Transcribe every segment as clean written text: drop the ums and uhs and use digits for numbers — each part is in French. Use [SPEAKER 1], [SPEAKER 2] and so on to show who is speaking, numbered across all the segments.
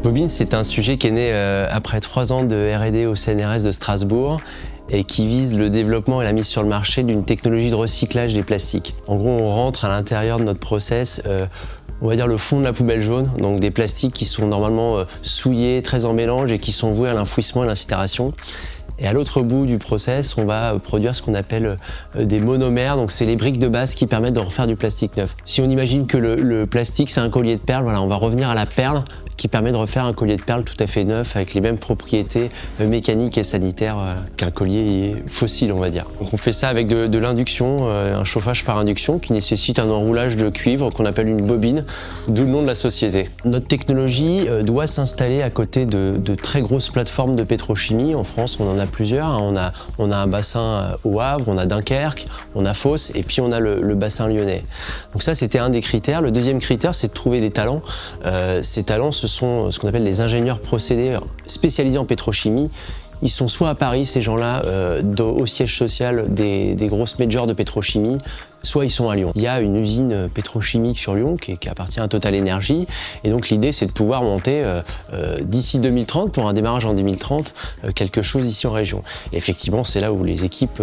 [SPEAKER 1] Bobine, c'est un sujet qui est né après 3 ans de R&D au CNRS de Strasbourg et qui vise le développement et la mise sur le marché d'une technologie de recyclage des plastiques. En gros, on rentre à l'intérieur de notre process, on va dire le fond de la poubelle jaune, donc des plastiques qui sont normalement souillés, très en mélange et qui sont voués à l'enfouissement et à l'incinération. Et à l'autre bout du process, on va produire ce qu'on appelle des monomères, donc c'est les briques de base qui permettent de refaire du plastique neuf. Si on imagine que le plastique c'est un collier de perles, voilà, on va revenir à la perle qui permet de refaire un collier de perles tout à fait neuf avec les mêmes propriétés mécaniques et sanitaires qu'un collier fossile, on va dire. Donc on fait ça avec de l'induction, un chauffage par induction qui nécessite un enroulage de cuivre qu'on appelle une bobine, d'où le nom de la société. Notre technologie doit s'installer à côté de très grosses plateformes de pétrochimie. En France, on en a plusieurs. On a un bassin au Havre, on a Dunkerque, on a Fos et puis on a le bassin lyonnais. Donc ça, c'était un des critères. Le deuxième critère, c'est de trouver des talents. Ces talents, ce sont ce qu'on appelle les ingénieurs procédés spécialisés en pétrochimie. Ils sont soit à Paris, ces gens-là, au siège social des grosses majors de pétrochimie, soit ils sont à Lyon. Il y a une usine pétrochimique sur Lyon qui appartient à Total Energy. Et donc l'idée, c'est de pouvoir monter d'ici 2030, pour un démarrage en 2030, quelque chose ici en région. Et effectivement, c'est là où les équipes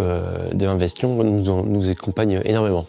[SPEAKER 1] de Investion nous accompagnent énormément.